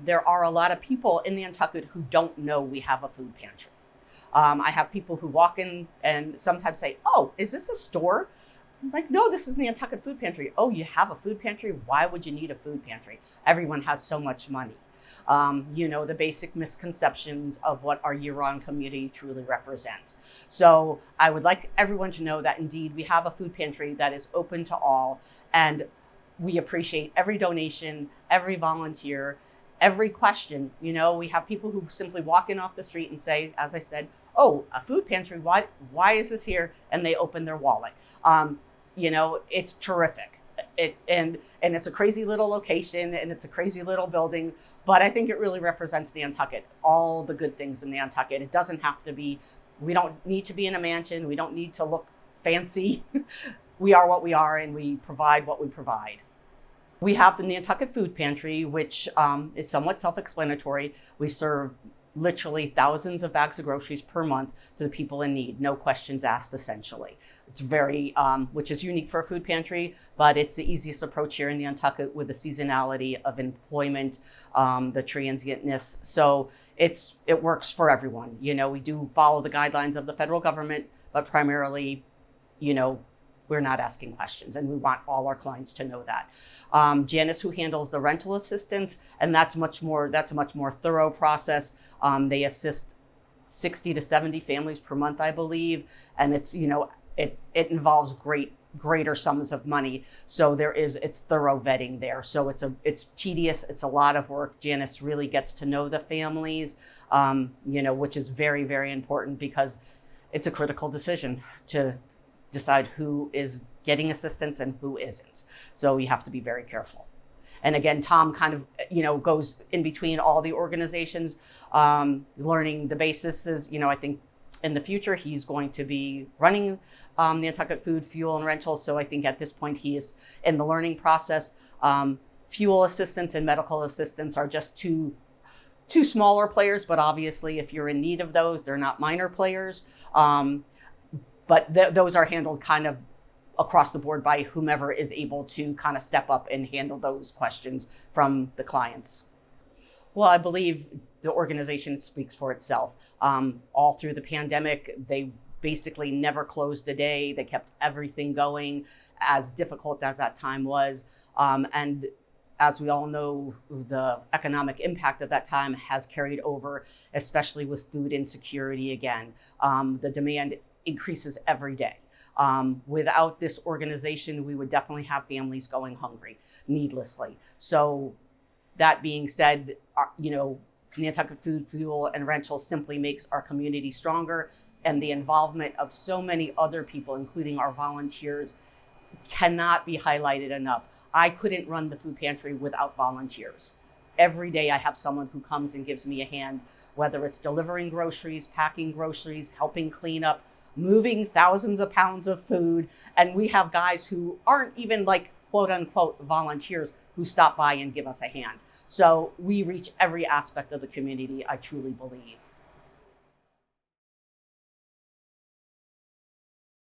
there are a lot of people in Nantucket who don't know we have a food pantry. I have people who walk in and sometimes say, "Oh, is this a store?" I was like, "No, this is Nantucket Food Pantry." "Oh, you have a food pantry? Why would you need a food pantry? Everyone has so much money." The basic misconceptions of what our year-round community truly represents. So I would like everyone to know that indeed we have a food pantry that is open to all, and we appreciate every donation, every volunteer, every question. We have people who simply walk in off the street and say, as I said, "Oh, a food pantry, why is this here?" And they open their wallet. It's terrific. And it's a crazy little location, and it's a crazy little building, but I think it really represents Nantucket, all the good things in Nantucket. It doesn't have to be, we don't need to be in a mansion. We don't need to look fancy. We are what we are, and we provide what we provide. We have the Nantucket Food Pantry, which is somewhat self-explanatory. We serve literally thousands of bags of groceries per month to the people in need, no questions asked, essentially. It's very, which is unique for a food pantry, but it's the easiest approach here in Nantucket with the seasonality of employment, the transientness. So it works for everyone. We do follow the guidelines of the federal government, but primarily, we're not asking questions, and we want all our clients to know that. Janice, who handles the rental assistance, and that's a much more thorough process. They assist 60 to 70 families per month, I believe, and it's it involves greater sums of money. So it's thorough vetting there. So it's tedious. It's a lot of work. Janice really gets to know the families, which is very, very important because it's a critical decision to decide who is getting assistance and who isn't. So you have to be very careful. And again, Tom kind of, goes in between all the organizations, learning the basis is, I think in the future, he's going to be running Nantucket Food, Fuel, and Rental. So I think at this point, he is in the learning process. Fuel assistance and medical assistance are just two smaller players, but obviously if you're in need of those, they're not minor players. But those are handled kind of across the board by whomever is able to kind of step up and handle those questions from the clients. Well, I believe the organization speaks for itself. All through the pandemic, they basically never closed a day. They kept everything going, as difficult as that time was. And as we all know, the economic impact of that time has carried over, especially with food insecurity again. The demand increases every day. Without this organization, we would definitely have families going hungry needlessly. So that being said, Nantucket Food, Fuel, and Rental simply makes our community stronger, and the involvement of so many other people, including our volunteers, cannot be highlighted enough. I couldn't run the food pantry without volunteers. Every day I have someone who comes and gives me a hand, whether it's delivering groceries, packing groceries, helping clean up, moving thousands of pounds of food. And we have guys who aren't even like quote unquote volunteers who stop by and give us a hand. So we reach every aspect of the community, I truly believe.